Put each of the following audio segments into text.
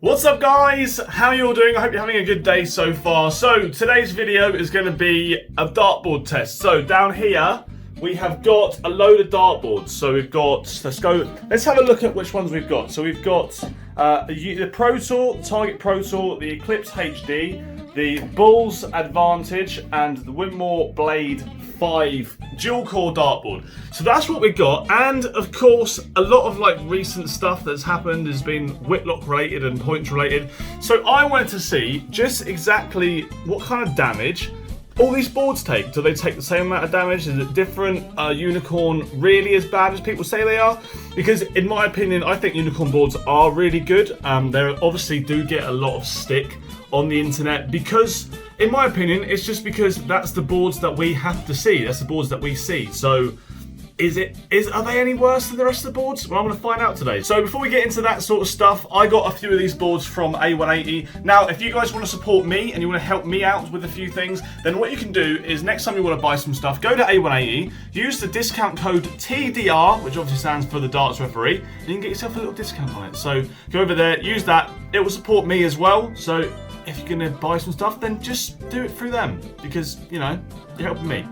What's up guys? How are you all doing? I hope you're having a good day so far. So today's video is going to be a dartboard test. So down here we have got a load of dartboards. So we've got, let's have a look at which ones we've got. So we've got the Pro Tour, Target Pro Tour, the Eclipse HD, the Bulls Advantage, and the Winmau Blade 5 dual core dartboard. So that's what we got, and of course a lot of recent stuff that's happened has been Whitlock related and points related. So I wanted to see just exactly what kind of damage all these boards take. Do they take the same amount of damage? Is it different? Are Unicorn really as bad as people say they are? Because in my opinion, I think Unicorn boards are really good. They obviously do get a lot of stick on the internet because, in my opinion, it's just because that's the boards that we have to see. That's the boards that we see. So are they any worse than the rest of the boards? Well, I'm going to find out today. So before we get into that sort of stuff, I got a few of these boards from A180. Now, if you guys want to support me and you want to help me out with a few things, then what you can do is next time you want to buy some stuff, go to A180, use the discount code TDR, which obviously stands for the Darts Referee, and you can get yourself a little discount on it. So go over there, use that. It will support me as well. So if you're going to buy some stuff, then just do it through them because, you know, you're helping me.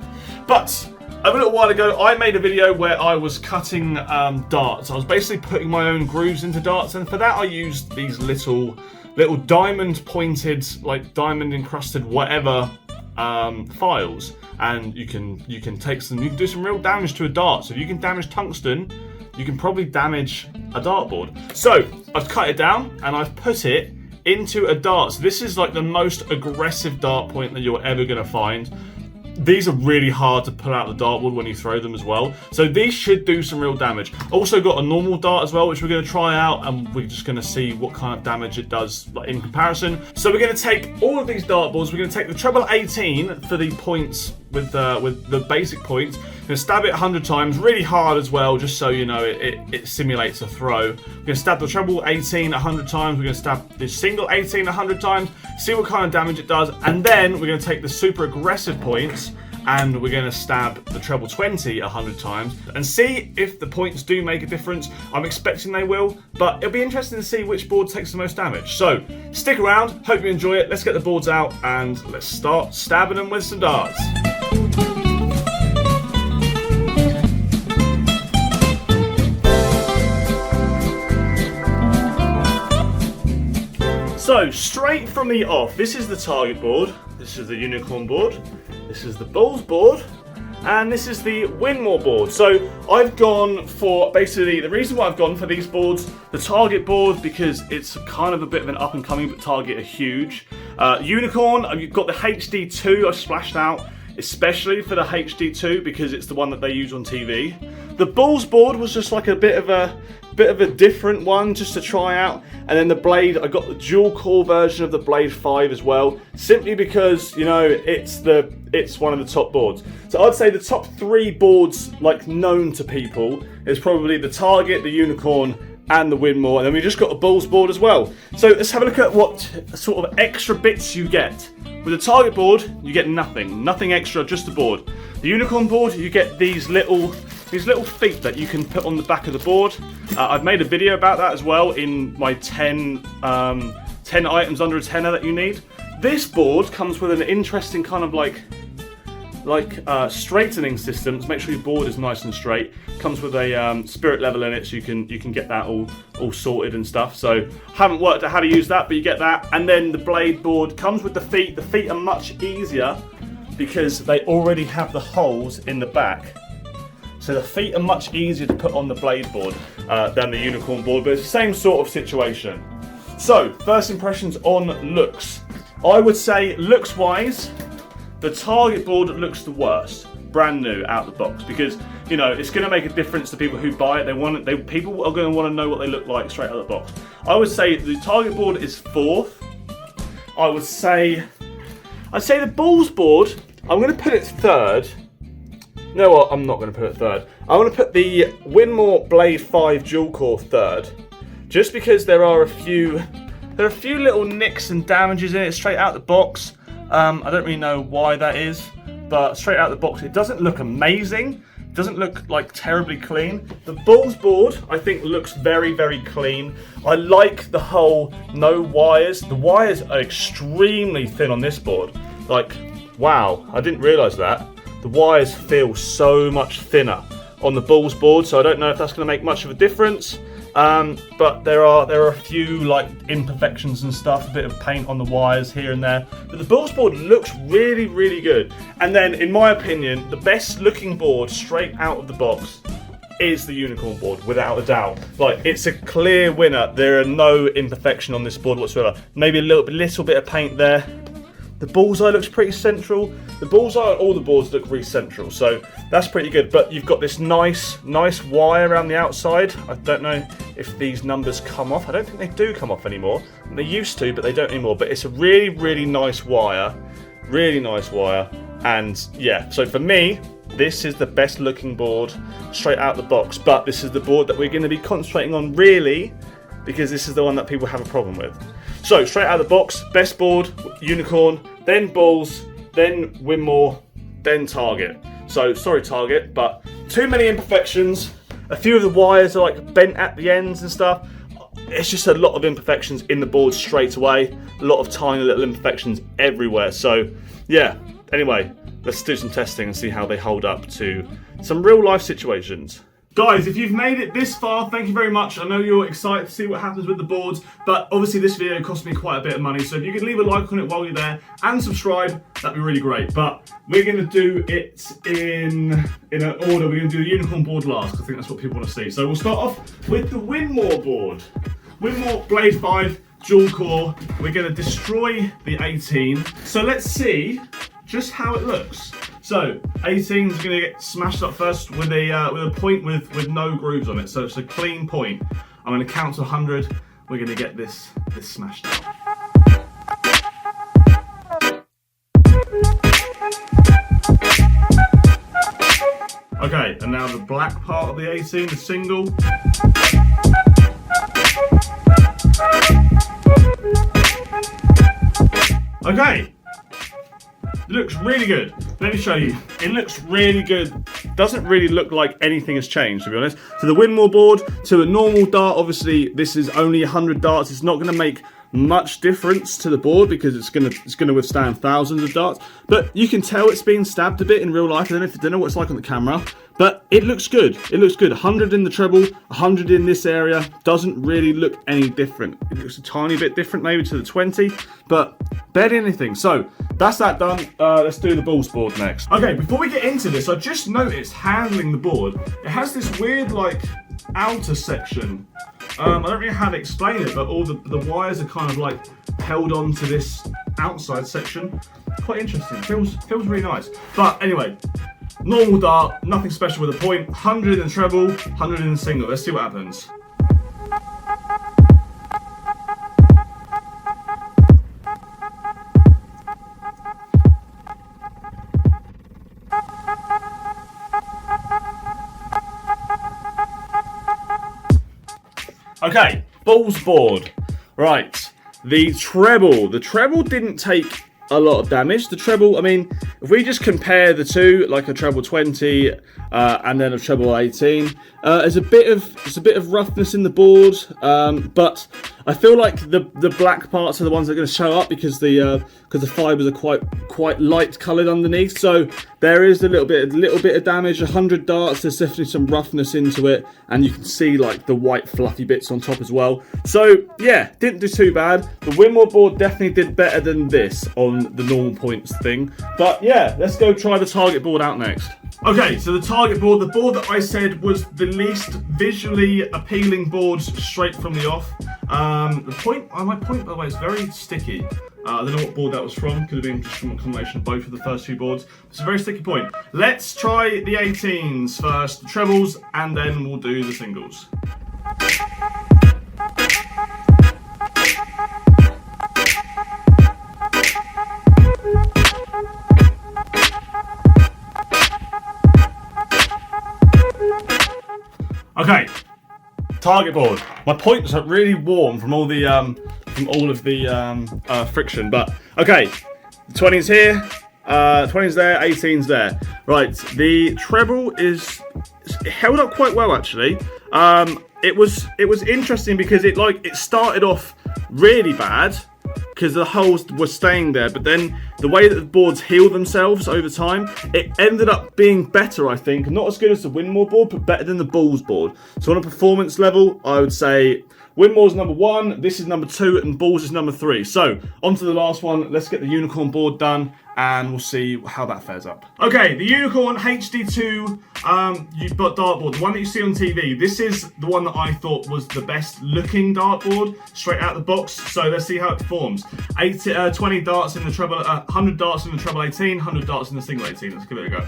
But a little while ago, I made a video where I was cutting darts. I was basically putting my own grooves into darts, and for that I used these little diamond pointed, diamond encrusted whatever files, and you can take some. You can do some real damage to a dart. So if you can damage tungsten, you can probably damage a dartboard. So I've cut it down and I've put it into a dart. So this is the most aggressive dart point that you're ever going to find. These are really hard to pull out the dartboard when you throw them as well. So these should do some real damage. Also got a normal dart as well, which we're going to try out, and we're just going to see what kind of damage it does in comparison. So we're going to take all of these dartboards. We're going to take the treble 18 for the points with the basic points. We're going to stab it 100 times, really hard as well, just so you know it simulates a throw. We're going to stab the treble 18 100 times. We're going to stab the single 18 100 times, see what kind of damage it does, and then we're going to take the super aggressive points and we're going to stab the treble 20 100 times and see if the points do make a difference. I'm expecting they will, but it'll be interesting to see which board takes the most damage. So stick around, hope you enjoy it. Let's get the boards out and let's start stabbing them with some darts. So straight from the off, this is the Target board, this is the Unicorn board, this is the Bulls board, and this is the Winmau board. So I've gone for, basically, the reason why I've gone for these boards, the Target board, because it's kind of a bit of an up and coming, but Target are huge. Unicorn, I've got the HD2 I splashed out, especially for the HD2 because it's the one that they use on TV. The Bulls board was just a bit of a different one just to try out, and then the Blade, I got the dual core version of the Blade 5 as well, simply because, you know, it's one of the top boards. So I'd say the top 3 boards known to people is probably the Target, the Unicorn, and the Winmau, and then we just got a Bulls board as well. So let's have a look at what sort of extra bits you get. With the Target board, you get nothing extra, just the board. The Unicorn board, you get these little feet that you can put on the back of the board. I've made a video about that as well in my 10 items under a tenner that you need. This board comes with an interesting kind of straightening system to make sure your board is nice and straight. Comes with a spirit level in it, so you can get that all sorted and stuff. So haven't worked out how to use that, but you get that. And then the Blade board comes with the feet. The feet are much easier because they already have the holes in the back. So the feet are much easier to put on the Blade board than the Unicorn board, but it's the same sort of situation. So first impressions on looks. I would say looks wise, the Target board looks the worst, brand new out the box, because you know it's going to make a difference to people who buy it. People are going to want to know what they look like straight out of the box. I would say the Target board is 4th. I'd say the Bulls board, I'm going to put it 3rd. You know what? I'm not going to put it 3rd. I want to put the Winmau Blade 5 dual core 3rd, just because there are a few little nicks and damages in it straight out the box. I don't really know why that is, but straight out the box it doesn't look amazing. doesn't look like terribly clean. The balls board, I think, looks very, very clean. I like the whole no wires. The wires are extremely thin on this board. Like, wow, I didn't realise that. The wires feel so much thinner on the balls board, so I don't know if that's going to make much of a difference. But there are a few like imperfections and stuff, a bit of paint on the wires here and there. But the balls board looks really, really good. And then, in my opinion, the best looking board straight out of the box is the unicorn board, without a doubt. Like, it's a clear winner. There are no imperfection on this board whatsoever. Maybe a little bit of paint there. The bullseye looks pretty central. The bullseye on all the boards look really central, so that's pretty good. But you've got this nice wire around the outside. I don't know if these numbers come off. I don't think they do come off anymore. They used to, but they don't anymore. But it's a really, really nice wire. Really nice wire. And yeah, so for me, this is the best looking board straight out the box. But this is the board that we're going to be concentrating on really, because this is the one that people have a problem with. So, straight out of the box, best board, unicorn, then balls, then Winmau, then Target. So, sorry Target, but too many imperfections. A few of the wires are like bent at the ends and stuff. It's just a lot of imperfections in the board straight away. A lot of tiny little imperfections everywhere. So, yeah. Anyway, let's do some testing and see how they hold up to some real life situations. Guys, if you've made it this far, thank you very much. I know you're excited to see what happens with the boards, but obviously this video cost me quite a bit of money, so if you could leave a like on it while you're there and subscribe, that'd be really great. But we're going to do it in an order. We're going to do the unicorn board last, because I think that's what people want to see. So we'll start off with the Winmau board. Winmau Blade 5 dual core. We're going to destroy the 18. So let's see just how it looks. So 18 is going to get smashed up first with a point with no grooves on it. So it's a clean point. I'm going to count to 100. We're going to get this smashed out. Okay, and now the black part of the 18, the single. Okay. It looks really good. Let me show you. It looks really good. Doesn't really look like anything has changed, to be honest. So the Winmau board to a normal dart, obviously this is only 100 darts. It's not going to make much difference to the board because it's gonna withstand thousands of darts. But you can tell it's being stabbed a bit in real life. I don't know what it's like on the camera, but it looks good. It looks good. 100 in the treble, 100 in this area. Doesn't really look any different. It looks a tiny bit different maybe to the 20, but barely anything. So that's that done. Let's do the balls board next. Okay, before we get into this, I just noticed handling the board. It has this weird like outer section. I don't really know how to explain it, but all the wires are kind of like held on to this outside section. Quite interesting. Feels really nice. But anyway, normal dart, nothing special with a point. 100 in the treble, 100 in the single. Let's see what happens. Okay, balls board. Right, the treble didn't take a lot of damage. The treble, I mean, if we just compare the two, like a treble 20 and then a treble 18, there's a bit of roughness in the board, but I feel like the black parts are the ones that are going to show up because the fibers are quite light coloured underneath. So there is a little bit of damage. 100 darts. There's definitely some roughness into it, and you can see like the white fluffy bits on top as well. So yeah, didn't do too bad. The Winmau board definitely did better than this on the normal points thing. But yeah, let's go try the target board out next. Okay, so the target board, the board that I said was the least visually appealing board straight from the off. The point, my point by the way, is very sticky. I don't know what board that was from. Could have been just from a combination of both of the first two boards. It's a very sticky point. Let's try the 18s first, the trebles, and then we'll do the singles. Okay, target board. My points are really warm from all the friction, but okay, the 20's here. 20's there, 18's there. Right, the treble is held up quite well actually. It was interesting because it started off really bad because the holes were staying there, but then the way that the boards heal themselves over time, it ended up being better, I think. Not as good as the Winmau board, but better than the Balls board. So on a performance level, I would say Winmau's number 1, this is number 2, and Balls is number 3. So on to the last one. Let's get the Unicorn board done, and we'll see how that fares up. Okay, the Unicorn HD2 you've got dartboard, the one that you see on TV. This is the one that I thought was the best looking dartboard straight out the box. So let's see how it performs. 20 darts in the treble, 100 darts in the treble 18, 100 darts in the single 18. Let's give it a go.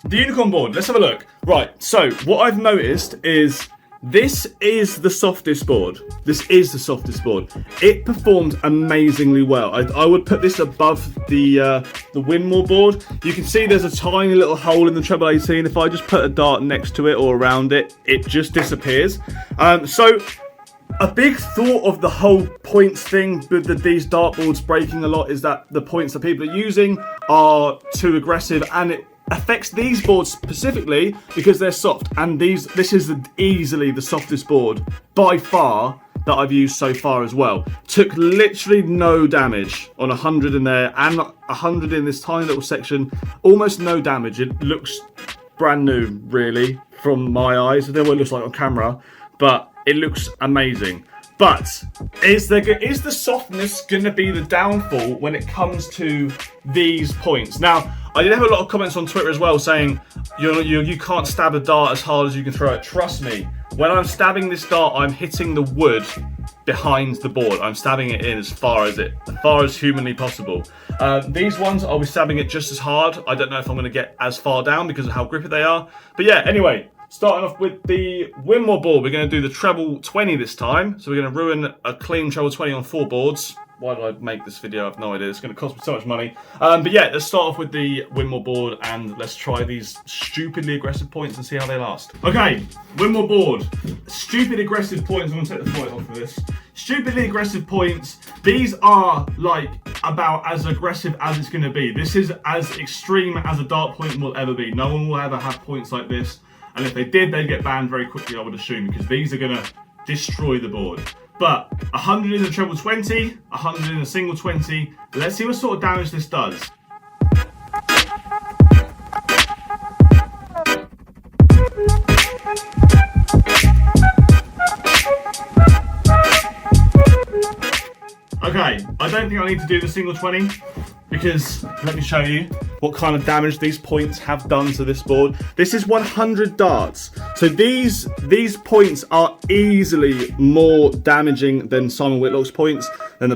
The Unicorn board, let's have a look. Right, so what I've noticed is this is the softest board. This is the softest board. It performed amazingly well. I would put this above the Winmau board. You can see there's a tiny little hole in the treble 18. If I just put a dart next to it or around it, it just disappears. So a big thought of the whole points thing with these dartboards breaking a lot is that the points that people are using are too aggressive, and it affects these boards specifically because they're soft, and this is easily the softest board by far that I've used so far as well. Took literally no damage on 100 in there and 100 in this tiny little section. Almost no damage. It looks brand new really from my eyes. I don't know what it looks like on camera, but it looks amazing. But is the softness going to be the downfall when it comes to these points? Now, I did have a lot of comments on Twitter as well saying you can't stab a dart as hard as you can throw it. Trust me, when I'm stabbing this dart, I'm hitting the wood behind the board. I'm stabbing it in as far as humanly possible. These ones, I'll be stabbing it just as hard. I don't know if I'm going to get as far down because of how grippy they are. But yeah, anyway. Starting off with the Winmau board, we're going to do the treble 20 this time. So we're going to ruin a clean treble 20 on 4 boards. Why did I make this video? I have no idea. It's going to cost me so much money. But yeah, let's start off with the Winmau board and let's try these stupidly aggressive points and see how they last. Okay, Winmau board. Stupid aggressive points. I'm going to take the point off of this. Stupidly aggressive points. These are like about as aggressive as it's going to be. This is as extreme as a dart point will ever be. No one will ever have points like this. And if they did, they'd get banned very quickly, I would assume, because these are going to destroy the board. But 100 in the treble 20, 100 in the single 20. Let's see what sort of damage this does. Okay, I don't think I need to do the single 20 because let me show you what kind of damage these points have done to this board. This is 100 darts. So these points are easily more damaging than Simon Whitlock's points, than the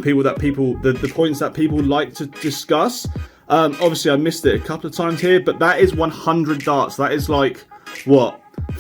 points that people like to discuss. Obviously I missed it a couple of times here, but that is 100 darts. That is like, what?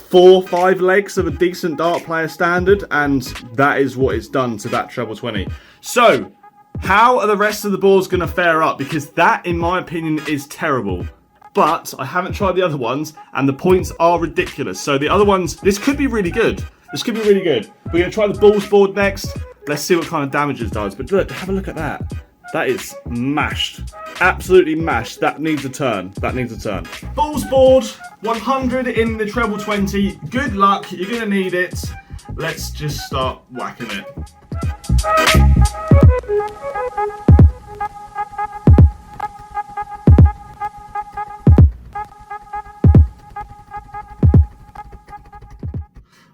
4 or 5 legs of a decent dart player standard, and that is what it's done to that treble 20. So, how are the rest of the boards going to fare up? Because that, in my opinion, is terrible. But I haven't tried the other ones, and the points are ridiculous. So the other ones, this could be really good. This could be really good. We're going to try the Balls board next. Let's see what kind of damage it does. But look, have a look at that. That is mashed. Absolutely mashed. That needs a turn. That needs a turn. Balls board, 100 in the treble 20. Good luck. You're going to need it. Let's just start whacking it.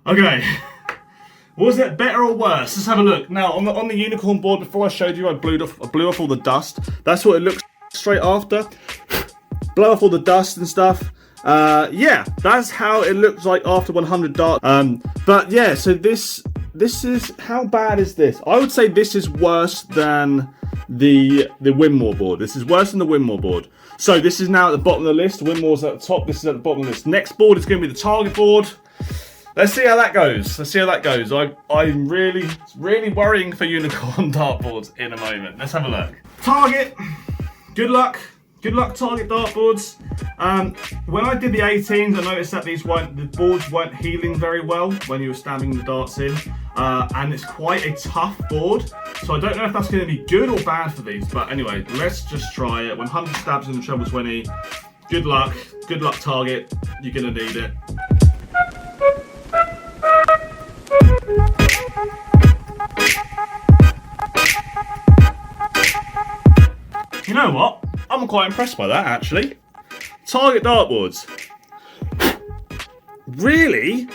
Okay. Was it better or worse? Let's have a look. Now, on the Unicorn board, before I showed you, I blew off all the dust. That's what it looks straight after. Blow off all the dust and stuff. Yeah, that's how it looks like after 100 darts. But yeah, so this is, how bad is this? I would say this is worse than the Winmau board. This is worse than the Winmau board. So this is now at the bottom of the list. Winmau's at the top. This is at the bottom of the list. Next board is going to be the target board. Let's see how that goes. Let's see how that goes. I'm really worrying for Unicorn dartboards in a moment. Let's have a look. Target. Good luck. Good luck, target dartboards. When I did the 18s, I noticed that the boards weren't healing very well when you were stabbing the darts in, and it's quite a tough board. So I don't know if that's going to be good or bad for these. But anyway, let's just try it. 100 stabs in the treble 20. Good luck target. You're going to need it. You know what? I'm quite impressed by that, actually. Target dartboards. Really?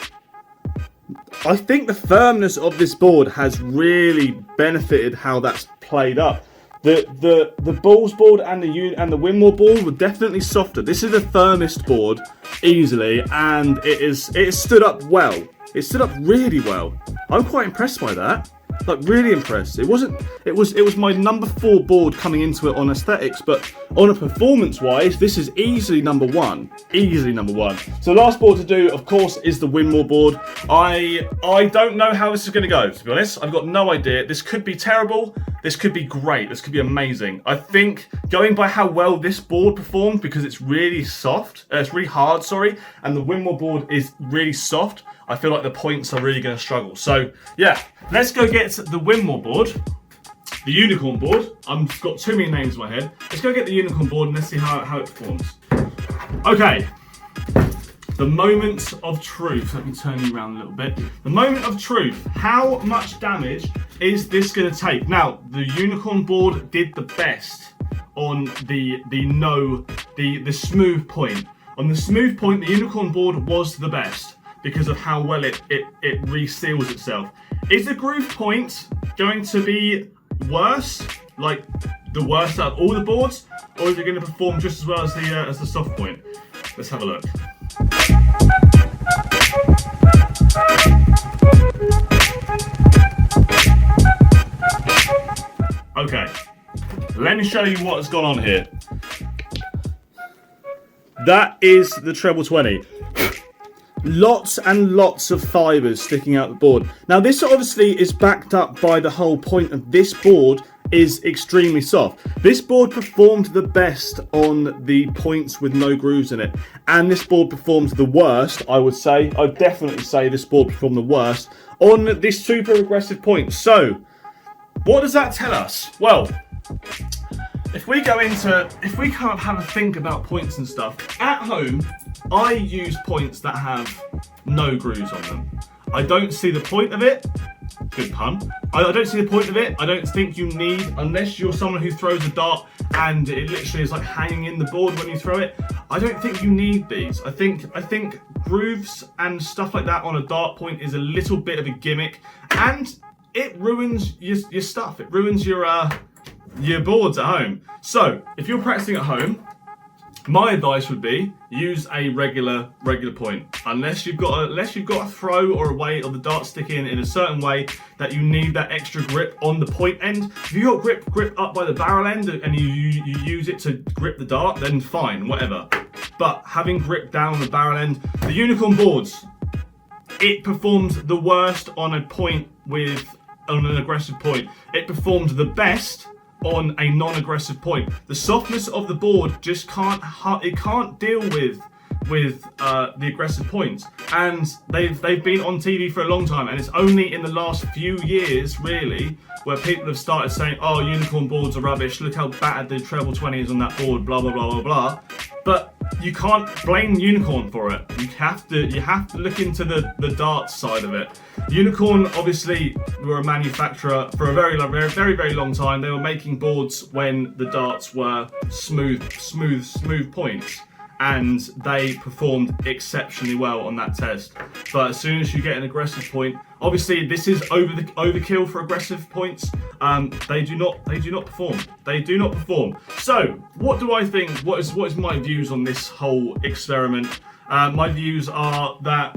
I think the firmness of this board has really benefited how that's played up. The balls board and the Winmau board were definitely softer. This is the firmest board easily, and it stood up well. It stood up really well. I'm quite impressed by that. Like, really impressed. It was my number 4 board coming into it on aesthetics, but on a performance wise, this is easily number 1. Easily number 1. So the last board to do, of course, is the Winmau board. I don't know how this is going to go, to be honest. I've got no idea. This could be terrible. This could be great. This could be amazing. I think going by how well this board performed, because it's really soft, it's really hard, sorry, and the Winmau board is really soft, I feel like the points are really going to struggle. So, yeah, let's go get the Winmau board, the unicorn board. I've got too many names in my head. Let's go get the unicorn board and let's see how it performs. Okay, the moment of truth. Let me turn you around a little bit. The moment of truth. How much damage is this going to take? Now, the unicorn board did the best on the smooth point. On the smooth point, the unicorn board was the best, because of how well it reseals itself. Is the groove point going to be worse, like the worst out of all the boards, or is it going to perform just as well as the soft point? Let's have a look. Okay, let me show you what's gone on here. That is the treble 20. Lots and lots of fibres sticking out the board. Now, this obviously is backed up by the whole point of this board is extremely soft. This board performed the best on the points with no grooves in it, and this board performed the worst, I would say. I'd definitely say this board performed the worst on this super aggressive point. So, what does that tell us? Well, if we can't have a think about points and stuff, at home, I use points that have no grooves on them. I don't see the point of it. Good pun. I don't see the point of it. I don't think you need, unless you're someone who throws a dart and it literally is like hanging in the board when you throw it. I don't think you need these. I think grooves and stuff like that on a dart point is a little bit of a gimmick, and it ruins your stuff. It ruins your boards at home. So if you're practicing at home, my advice would be use a regular point, unless you've got a throw or a way of the dart sticking in a certain way that you need that extra grip on the point end. If you got grip up by the barrel end and you use it to grip the dart, then fine, whatever. But having grip down the barrel end, the unicorn boards, it performs the worst on a point on an aggressive point. It performed the best on a non-aggressive point. The softness of the board just can't deal with the aggressive points, and they've been on TV for a long time, and it's only in the last few years really where people have started saying, oh, unicorn boards are rubbish, look how bad the treble 20 is on that board, blah blah blah blah blah. But you can't blame Unicorn for it. You have to look into the darts side of it. Unicorn obviously were a manufacturer for a very long time. They were making boards when the darts were smooth points, and they performed exceptionally well on that test. But as soon as you get an aggressive point, obviously this is overkill for aggressive points. They do not perform. They do not perform. So what do I think? What is my views on this whole experiment? My views are that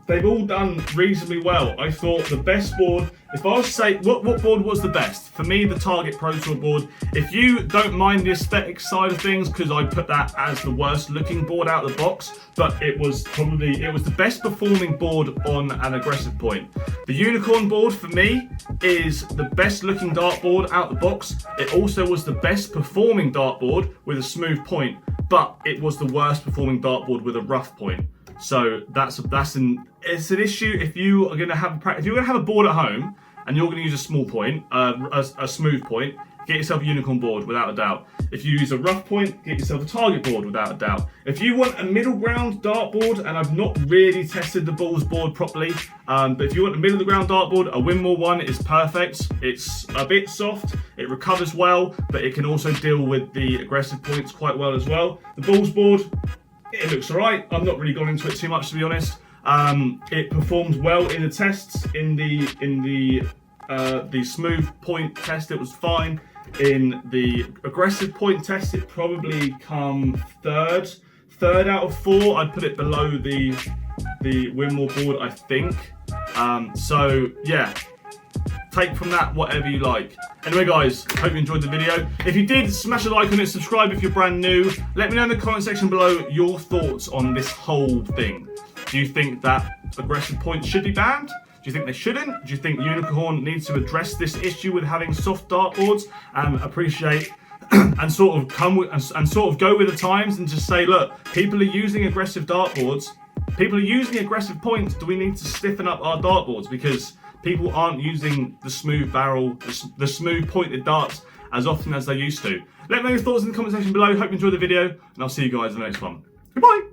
they've all done reasonably well. I thought the best board, if I was to say what board was the best, for me the Target Pro Tour board. If you don't mind the aesthetic side of things, because I put that as the worst looking board out of the box, but it was the best performing board on an aggressive point. The Unicorn board for me is the best looking dartboard out the box. It also was the best performing dartboard with a smooth point. but it was the worst performing dartboard with a rough point. So it's an issue if you are going to have a board at home and you're going to use a small point, a smooth point. Get yourself a unicorn board without a doubt. If you use a rough point, get yourself a target board without a doubt. If you want a middle ground dartboard, and I've not really tested the balls board properly, but if you want a middle of the ground dartboard, a Winmau one is perfect. It's a bit soft, it recovers well, but it can also deal with the aggressive points quite well as well. The balls board, it looks alright. I've not really gone into it too much, to be honest. It performed well in the tests. In the smooth point test, it was fine. In the aggressive point test, it probably come third out of 4. I'd put it below the Winmau board, I think. So yeah, take from that whatever you like. Anyway guys, hope you enjoyed the video. If you did, smash a like on it, subscribe if you're brand new. Let me know in the comment section below your thoughts on this whole thing. Do you think that aggressive points should be banned? Do you think they shouldn't? Do you think Unicorn needs to address this issue with having soft dartboards and appreciate and sort of go with the times and just say, look, people are using aggressive dartboards, people are using aggressive points. Do we need to stiffen up our dartboards because people aren't using the smooth barrel, the smooth pointed darts as often as they used to? Let me know your thoughts in the comment section below. Hope you enjoyed the video, and I'll see you guys in the next one. Goodbye.